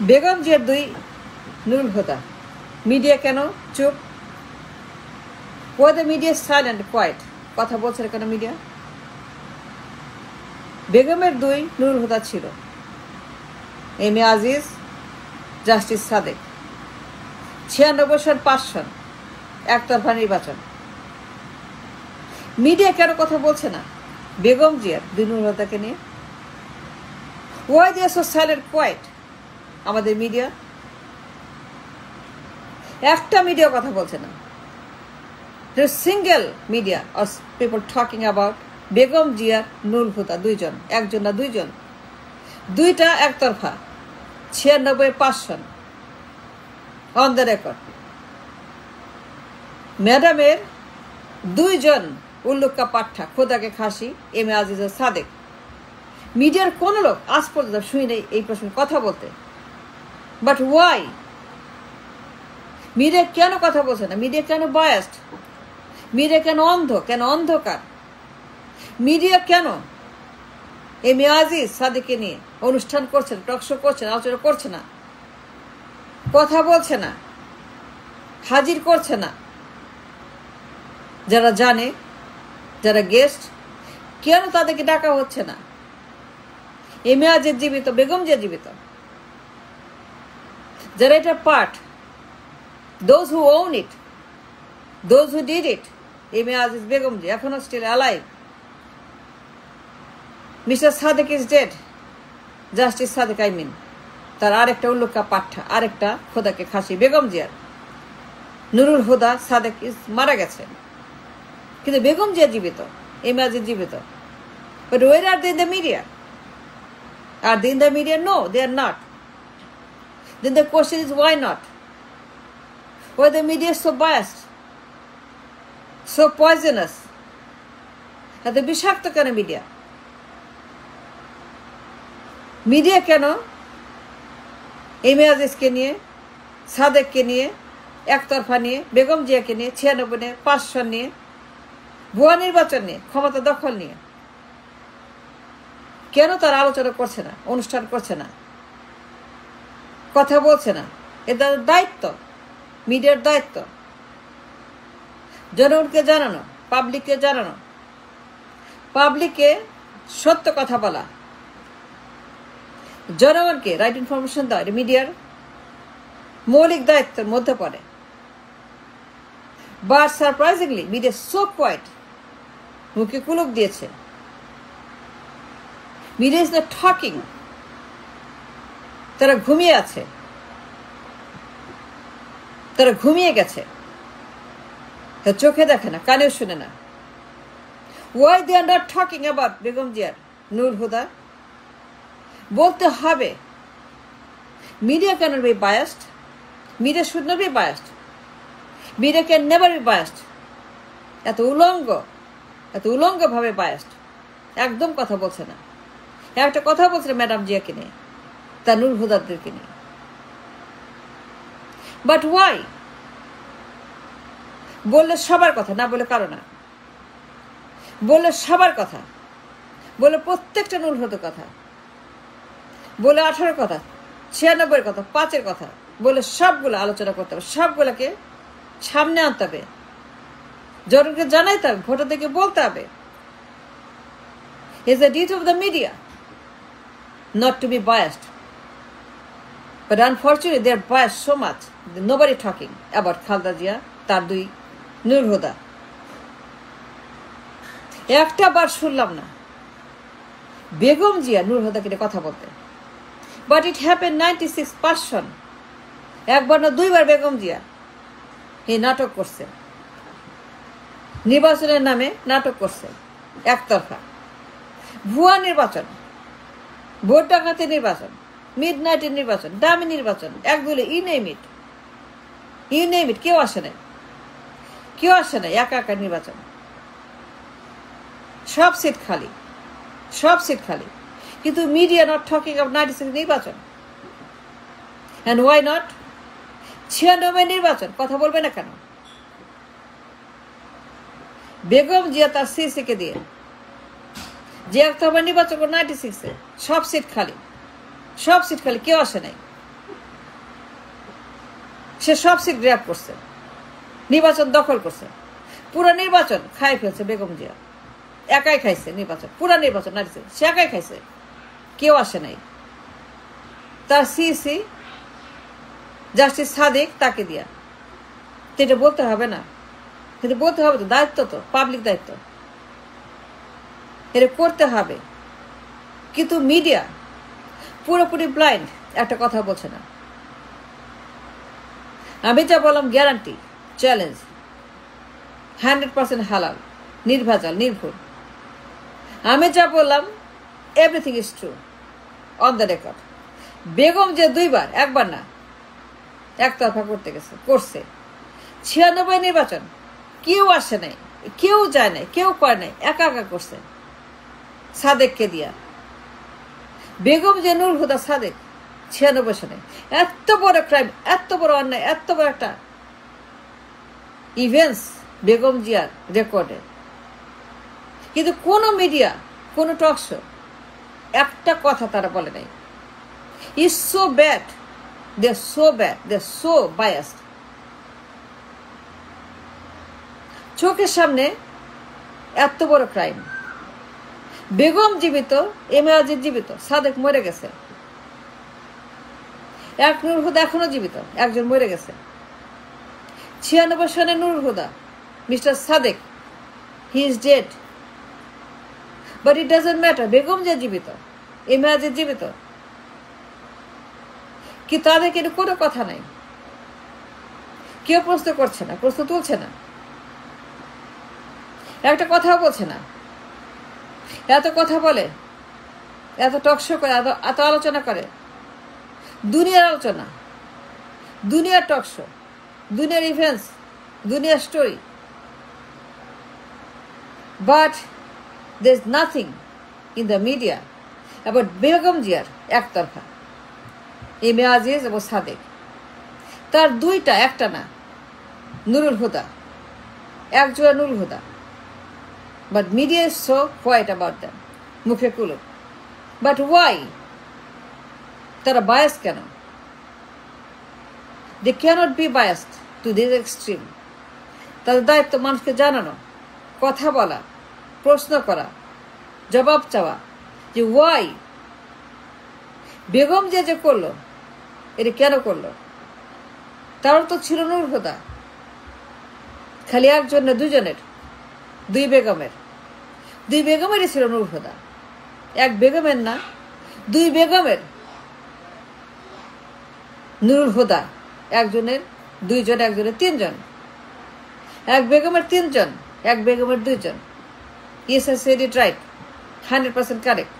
বেগম জিয়ার দুই নুরুল হুদা। মিডিয়া কেন চুপ? Why the media is silent, quiet? কথা বলছে কেন মিডিয়া? বেগমের দুই নুরুল হুদা ছিল, M A Aziz, justice Sadek. 96 একতরফা নির্বাচন। মিডিয়া কেন কথা বলছে না বেগম জিয়ার দুই নুরুল হুদাকে নিয়ে? Why they are so silent, quiet? আমাদের মিডিয়া, একটা মিডিয়া কথা বলছে না। There's single media or people talking about Begum জিয়ার নুরুল হুদা দুইজন, একজন না দুইজন, দুইটা একতরফা। 96 অন দ্য রেকর্ড। ম্যাডামের দুইজন উল্লুকা পাঠা, খোদাকে খাসি, এম এ আজিজ সাদেক। মিডিয়ার কোন লোক আজ পর্যন্ত শুনি নেই এই প্রশ্নে কথা বলতে। But why? মিডিয়া কেন কথা বলছে না? মিডিয়া কেন বায়াসড? মিডিয়া কেন অন্ধ, কেন অন্ধকার? মিডিয়া কেন এম এ আজিজ সাদেককে নিয়ে অনুষ্ঠান করছে না, টকশো করছে না, আলোচনা করছে না, কথা বলছে না, হাজির করছে না? যারা জানে, যারা গেস্ট, কেন তাদেরকে ডাকা হচ্ছে না? এম এ আজিজ জীবিত, বেগম জিয়া জীবিত, যারা এটা part, those who own it, those who did it, M A Aziz, Begum Zia এখনো still alive. Mister Sadek is dead, justice Sadek I mean, তার আরেকটা উল্লুকা পাঠা, আরেকটা খোদাকে খাসি বেগম জিয়ার নুরুল হুদা সাদেক ইজ মারা গেছে, কিন্তু বেগম জিয়া জীবিত, এম এ আজিজ জীবিত। But where are they in the media? Are they in the media? No, they are not. Then the question is, why not? Why the media is so biased, so poisonous? এত বিষাক্ত কেন media? Media কেন M A আজিজকে নিয়ে, সাদেককে নিয়ে, একতরফা নিয়ে, বেগম জিয়াকে নিয়ে, 96 নিয়ে, ভুয়া নির্বাচন নিয়ে, ক্ষমতা দখল নিয়ে কেন তারা আলোচনা করছে না, অনুষ্ঠান করছে না, কথা বলছে না? এটা দায়িত্ব, মিডিয়ার দায়িত্ব জনগণকে জানানো, পাবলিককে জানানো, পাবলিককে সত্য কথা বলা, জনগণকে রাইট ইনফরমেশন দেওয়া, এটা মিডিয়ার মৌলিক দায়িত্বের মধ্যে পড়ে। But surprisingly media so quiet, মুখে কুলুপ দিয়েছে। মিডিয়া ইজ নট টকিং, তারা ঘুমিয়ে আছে, তারা ঘুমিয়ে গেছে, তার চোখে দেখে না, কানেও শুনে না। Why they are not talking about Begum জিয়ার নুরুল হুদা? বলতে হবে। Media can not be biased, media should not be biased, media can never be biased. এত উলঙ্গভাবে বায়াসড, একদম কথা বলছে না। একটা কথা বলছিল ম্যাডাম জিয়াকে নিয়ে, তার নুরুল হুদাদেরকে নিয়ে। But why? বললে সবার কথা, না বলে কারো না। বললে সবার কথা, বলে প্রত্যেকটা নুরুল হুদার কথা, বলে 18 কথা, 96 কথা, 5 কথা, বলে সবগুলো আলোচনা করতে হবে, সবগুলোকে সামনে আনতে হবে, জনগণকে জানাইতে হবে, ভোটারদেরকে বলতে হবে। It's the duty of the media not to be biased. But unfortunately, they are biased so much that nobody talking about Khaleda Zia, তার দুই নুরুল হুদা। একটা বার শুনলাম না বেগম জিয়া নুরুল হুদাকে নিয়ে কথা বলতে। But it happen 96%। একবার না দুইবার বেগম জিয়া এই নাটক করছে, নির্বাচনের নামে নাটক করছে, একতরফা ভুয়া নির্বাচন, ভোট ডাকাতি নির্বাচন, মিড নাইটের নির্বাচন, দামি নির্বাচন, একদলে ইউনেমিট, কেউ আসে নাই, কেউ আসে নাই, একা একা নির্বাচন, সব সিট খালি, সব সিট খালি। কিন্তু মিডিয়া নট টকিং অফ 96 নির্বাচন। And why not? 96 নির্বাচন কথা বলবে না কেন? বেগম জিয়া তার সিসিকে দিয়ে যে একটা নির্বাচন 96-এ সব সিট খালি, সব সিট খালি, কেউ আসে নাই। সে সব সিট গ্র্যাব করছে, নির্বাচন দখল করছে, পুরো নির্বাচন খাই ফেলছে বেগম জিয়া। একাই খাইছে নির্বাচন, পুরো নির্বাচন নারীছে, সে একাই খাইছে, কেউ আসে নাই। তার সিসি জাস্টিস সাদিক তাকে দিয়া, এটা বলতে হবে না? কিন্তু বলতে হবে তো, দায়িত্ব তো, পাবলিক দায়িত্ব, এটা করতে হবে। কিন্তু মিডিয়া পুরোপুরি ব্লাইন্ড, একটা কথা বলছে না। আমি যা বললাম গ্যারান্টি, চ্যালেঞ্জ, 100% হালাল, নির্ভেজাল, নির্ভুল। আমি যা বললাম everything is true, on the record. Begum যে দুইবার, একবার না, একতরফা করছে। 96 নির্বাচন কেউ আসে নাই, কেউ যায় নাই, কেউ করে নাই, একা একা করছে সাদেককে দিয়া। বেগম যে নুরুল হুদা সাদেক 96 সালে, এত বড় ক্রাইম, এত বড় অন্যায়, এত বড় একটা ইভেন্টস বেগম জিয়ার রেকর্ডে। কিন্তু কোনো মিডিয়া, কোনো টক শো একটা কথা তারা বলে নাই। Is so bad, they so bad, they so biased. চোখের সামনে এত বড় ক্রাইম, বেগম জীবিত, এমএ জীবিত, সাদেক মরে গেছে, এক নুরুল হুদা এখনো জীবিত, একজন মরে গেছে। 96 সালে Nurul Huda, mister Sadek, he is dead, but it doesn't matter. Begum যে জীবিত, এমএ জীবিত, কি তাদের কিন্তু কোনো কথা নাই, কেউ প্রশ্ন করছে না, প্রশ্ন তুলছে না, একটা কথাও বলছে না। এত কথা বলে, এত টকশো করে, এত আলোচনা করে, দুনিয়ার আলোচনা, দুনিয়ার টকশো, দুনিয়ার ইভেন্টস, দুনিয়ার story, but there is nothing in the media about Begum জিয়ার একতরফা এমএ আজিজ এবং সাদেক। তার দুইটা, একটা না, নুরুল হুদা, একজোড়া Nurul Huda, but media is so white about them, মুখে কুলো। But why? তারা বায়াস কেন? They can't be biased to this extreme. তাদের দায়িত্ব মানুষকে জানানো, কথা বলা, প্রশ্ন করা, জবাব চাওয়া, যে ওয়াই বেগম যে করলো, এটা কেন করলো? তারও তো ছিল নুরুল হুদা, খালি একজন না, দুজনের, দুই বেগমেরই ছিল নুরুল হুদা, এক বেগমের না, দুই বেগমের নুরুল হুদা, একজনের, দুইজন, একজনের, তিনজন, এক বেগমের তিনজন, এক বেগমের দুইজন। Yes, I said it right, 100% correct.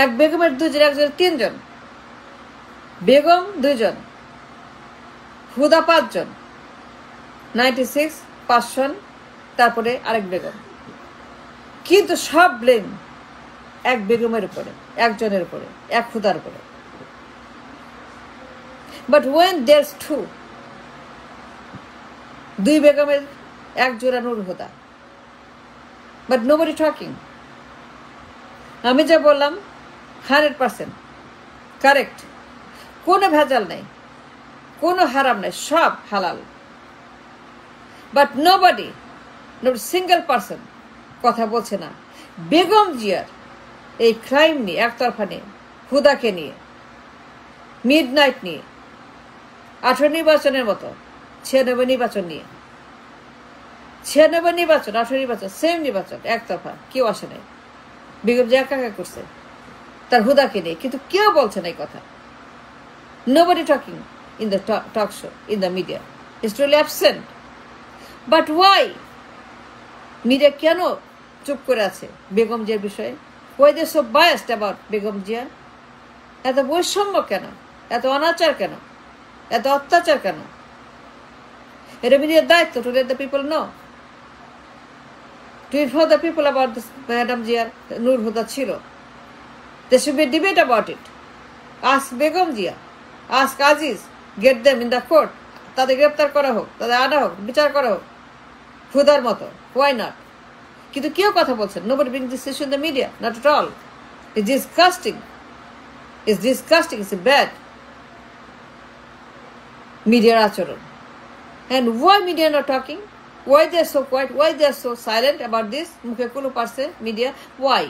এক বেগমের দুইজন, একজনের তিনজন, বেগম দুইজন, হুদা 5 জন, 96 5 জন, তারপরে আরেক বেগম। কিন্তু সব ব্লেম এক বেগমের উপরে, একজনের উপরে, এক হুদার উপরে। বাট ওয়েন দেয়ারস টু, দুই বেগমের এক জোড়া Nurul Huda, but nobody talking. আমি যা বললাম 100% কারেক্ট, কোনো ভেজাল নেই, কোনো হারাম নেই, সব হালাল। But nobody, not single person কথা বলছে না বেগম জিয়ার এই ক্রাইম নিয়ে, একতরফা নিয়ে, হুদাকে নিয়ে, মিডনাইট নিয়ে, 18 নির্বাচনের মতো 96 নির্বাচন নিয়ে, 96 নির্বাচন, 18 নির্বাচন, সেম নির্বাচন, একতরফা, কেউ আসে নাই। বেগম জিয়া একা করছে তার হুদাকে নিয়ে, কিন্তু কেউ বলছে না এই কথা। Nobody talking in the talk show, in the media, is totally absent. But why? Media কেন চুপ করে আছে বেগম জিয়ার বিষয়ে? Why they so biased about Begum Zia? এত বৈষম্য কেন, এত অনাচার কেন, এত অত্যাচার কেন? এটা মিডিয়ার দায়িত্ব to let the people know, to inform the people about madam জিয়ার নুরুল হুদা ছিল। There should be a debate about it. Ask Begum Zia, ask Aziz, get them in the court. তাদের গ্রেপ্তার করা হোক, তাদের আনা হোক, বিচার করা হোক হুদার মতো, why not? কিন্তু কেউ কথা বলছেন। Nobody brings this issue in the media, not at all. It's disgusting. It's disgusting, it's bad. মিডিয়ার আচরণ। And why media not talking? Why they are so quiet? Why they are so silent about this? মুখে কুলু পারছে media, why?